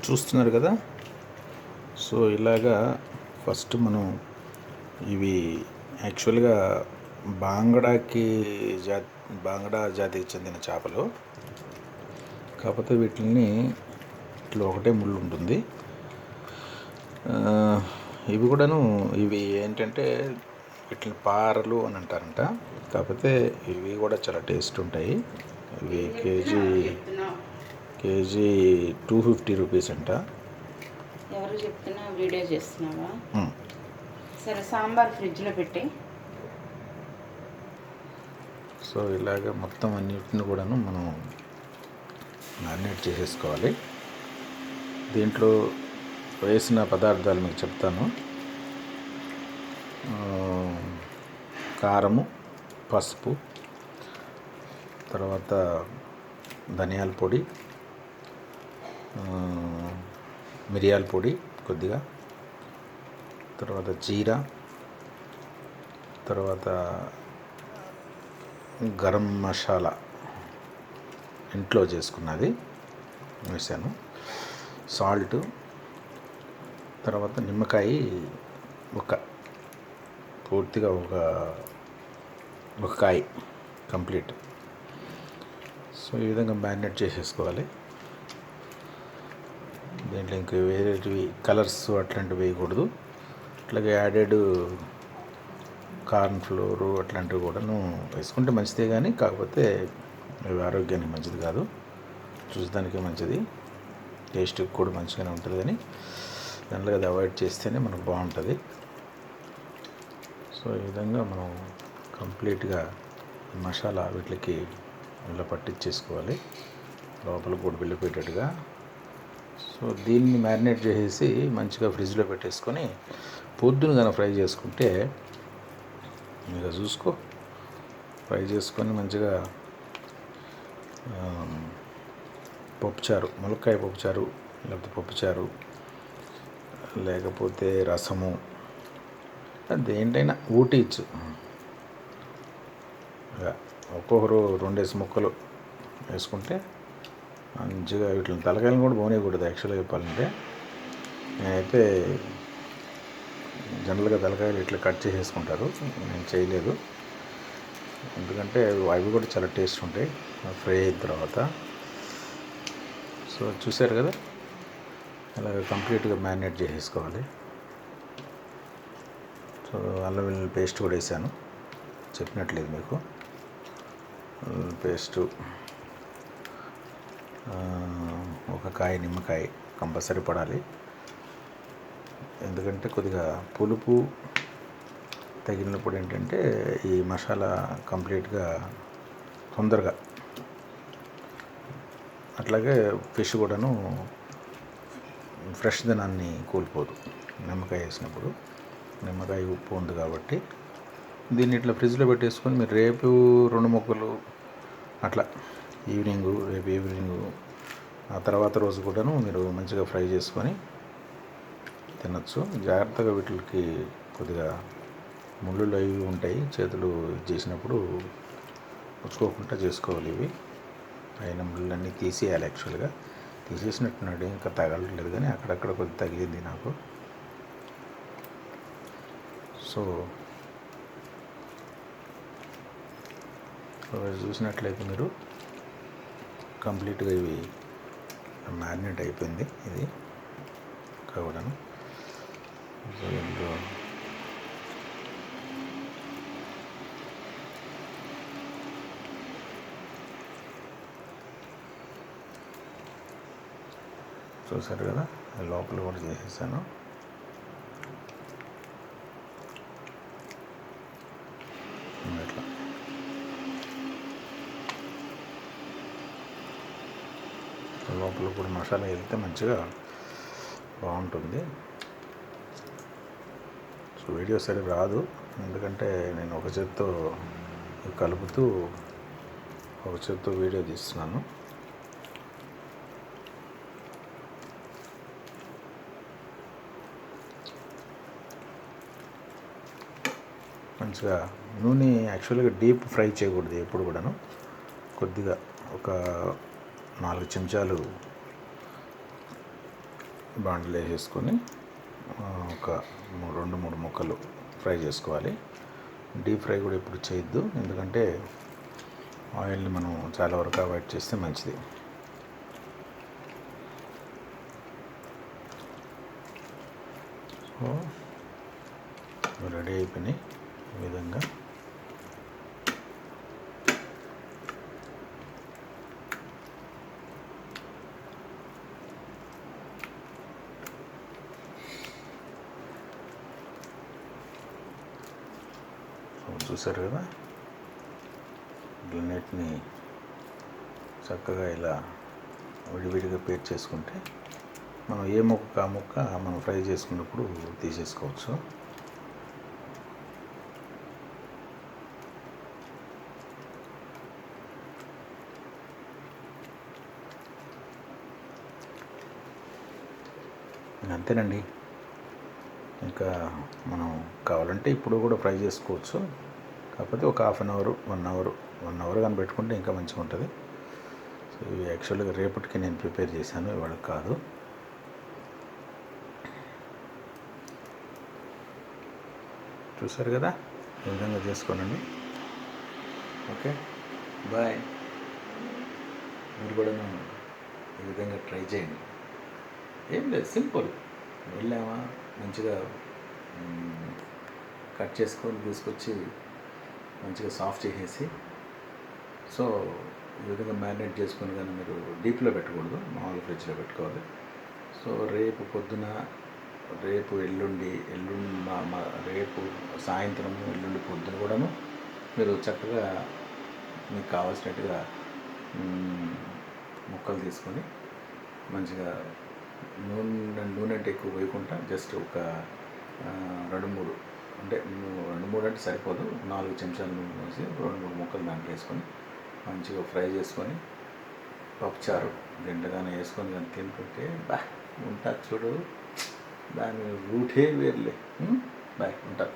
చూస్తున్నారు కదా. సో ఇలాగా ఫస్ట్ మనం ఇవి యాక్చువల్గా బాంగడాకి బాంగడా జాతికి చెందిన చేపలు. కాకపోతే వీటిని ఇట్లా ఒకటే ముళ్ళు ఉంటుంది. ఇవి కూడాను ఇవి ఏంటంటే వీటిని పారలు అని అంటారంట. కాకపోతే ఇవి కూడా చాలా టేస్ట్ ఉంటాయి. ఇవి కేజీ 250 రూపీస్ అంట. ఎవరు చెప్తున్నా వీడియో చేస్తున్నావా? సరే, సాంబార్ ఫ్రిడ్జ్లో పెట్టి. సో ఇలాగ మొత్తం అన్నిటిని కూడాను మనం మ్యారినేట్ చేసేసుకోవాలి. దీంట్లో వేసిన పదార్థాలు మీకు చెప్తాను. కారము, పసుపు, తర్వాత ధనియాల పొడి, మిరియాల పొడి కొద్దిగా, తర్వాత జీరా, తర్వాత గరం మసాలా ఇంట్లో చేసుకున్నది వేసాను, సాల్ట్, తర్వాత నిమ్మకాయ పూర్తిగా ఒక కాయ కంప్లీట్. సో ఈ విధంగా మ్యారినేట్ చేసేసుకోవాలి. దీంట్లో ఇంక వేరేటివి కలర్స్ అట్లాంటివి వేయకూడదు. అట్లాగే యాడెడ్ కార్న్ ఫ్లోరు అట్లాంటివి కూడాను వేసుకుంటే మంచిదే, కానీ కాకపోతే అవి ఆరోగ్యానికి మంచిది కాదు. చూసడానికి మంచిది, టేస్ట్కి కూడా మంచిగానే ఉంటుంది, కానీ దాంట్లో అది అవాయిడ్ చేస్తేనే మనకు బాగుంటుంది. సో ఈ విధంగా మనం కంప్లీట్గా మసాలా వీటికి ఇలా పట్టించేసుకోవాలి, లోపల కూడా వెళ్ళిపోయేటట్టుగా. సో దీన్ని మ్యారినేట్ చేసేసి మంచిగా ఫ్రిడ్జ్లో పెట్టేసుకొని పొద్దున కానీ ఫ్రై చేసుకుంటే, ఇక చూసుకో, ఫ్రై చేసుకొని మంచిగా పప్పుచారు, ములక్కాయ పప్పుచారు, లేకపోతే పప్పుచారు, లేకపోతే రసము, దేంటైనా ఊటీచ్చు. ఒక్కొక్కరు 2 ముక్కలు వేసుకుంటే మంచిగా. వీటిని తలకాయలను కూడా పోనీయకూడదు యాక్చువల్గా చెప్పాలంటే. నేనైతే జనరల్గా తలకాయలు ఇట్లా కట్ చేసేసుకుంటారు, నేను చేయలేదు. ఎందుకంటే అవి కూడా చాలా టేస్ట్ ఉంటాయి ఫ్రై అయిన తర్వాత. సో చూసారు కదా, అలాగ కంప్లీట్గా మ్యారినేట్ చేసేసుకోవాలి. సో అల్లం వెల్లుల్లి పేస్ట్ కూడా వేసాను, చెప్పినట్లేదు మీకు. పేస్టు ఒక కాయ నిమ్మకాయ కంపల్సరీ పడాలి, ఎందుకంటే కొద్దిగా పులుపు తగినప్పుడు ఏంటంటే ఈ మసాలా కంప్లీట్గా తొందరగా. అట్లాగే ఫిష్ కూడాను ఫ్రెష్ దనాన్ని కోల్పోదు నిమ్మకాయ వేసినప్పుడు. నిమ్మకాయ ఉప్పు ఉంది కాబట్టి దీన్ని ఇట్లా ఫ్రిడ్జ్లో పెట్టేసుకొని మీరు రేపు 2 ముక్కలు అట్లా రేపు ఈవినింగు ఆ తర్వాత రోజు కూడాను మీరు మంచిగా ఫ్రై చేసుకొని తినచ్చు. జాగ్రత్తగా వీటికి కొద్దిగా ముళ్ళు అవి ఉంటాయి, చేతులు చేసినప్పుడు ఉంచుకోకుండా చేసుకోవాలి. ఇవి పైన ముళ్ళన్నీ తీసేయాలి. యాక్చువల్గా తీసేసినట్టున్నాడు, ఇంకా తగలట్లేదు, కానీ అక్కడక్కడ కొద్ది తగిలింది నాకు. సో చూసినట్లయితే మీరు కంప్లీట్గా ఇవి మ్యారినేట్ అయిపోయింది ఇది కావడం. సో ఇందులో చూసారు కదా, లోపల కూడా చేసేసాను. ఇట్లా లోపల కూడా మసాలా వెళ్తే మంచిగా బాగుంటుంది. సో వీడియో సరి రాదు, ఎందుకంటే నేను ఒక చేత్తో కలుపుతూ ఒక చేత్తో వీడియో తీస్తున్నాను. మంచిగా నూనె యాక్చువల్గా డీప్ ఫ్రై చేయకూడదు ఎప్పుడు కూడాను. కొద్దిగా ఒక 4 చెంచాలు బాండ్లో వేసేసుకొని ఒక 2-3 ముక్కలు ఫ్రై చేసుకోవాలి. డీప్ ఫ్రై కూడా ఇప్పుడు చేయొద్దు, ఎందుకంటే ఆయిల్ని మనం చాలా వరకు అవాయిడ్ చేస్తే మంచిది. సో రెడీ అయిపోయినాయి ఈ విధంగా. చూసారు కదా, వీటన్నిటిని చక్కగా ఇలా విడివిడిగా పేస్ట్ చేసుకుంటే మనం ఏ ముక్క ఆ ముక్క మనం ఫ్రై చేసుకున్నప్పుడు తీసేసుకోవచ్చు. అంతేనండి. ఇంకా మనం కావాలంటే ఇప్పుడు కూడా ఫ్రై చేసుకోవచ్చు, కాకపోతే ఒక 1 అవర్ కానీ పెట్టుకుంటే ఇంకా మంచిగా ఉంటుంది. సో ఇవి యాక్చువల్గా రేపటికి నేను ప్రిపేర్ చేశాను, ఇవాళ కాదు. చూసారు కదా, ఈ విధంగా చేసుకోనండి. Okay, bye. మీరు కూడా ఈ విధంగా ట్రై చేయండి. ఏం లేదు, సింపుల్. వెళ్ళామా, మంచిగా కట్ చేసుకొని తీసుకొచ్చి మంచిగా సాఫ్ట్ చేసేసి, సో ఈ విధంగా మ్యారినేట్ చేసుకొని కానీ మీరు డీప్లో పెట్టకూడదు, మామూలు ఫ్రిడ్జ్లో పెట్టుకోవాలి. సో రేపు ఎల్లుండి రేపు సాయంత్రం, ఎల్లుండి పొద్దున కూడాను మీరు చక్కగా మీకు కావాల్సినట్టుగా ముక్కలు తీసుకొని మంచిగా నూనె అంటే ఎక్కువ వేయకుండా జస్ట్ ఒక 2-3 అంటే 2-3 అంటే సరిపోదు, 4 చెంచాలు నూనె వేసి 2-3 ముక్కలు దాంట్లో వేసుకొని మంచిగా ఫ్రై చేసుకొని పప్పుచారు దింటగానే వేసుకొని కానీ తింటుంటే ఉంటుంది చూడు, దాని రూటే వేర్లే. బాయ్, ఉంటా.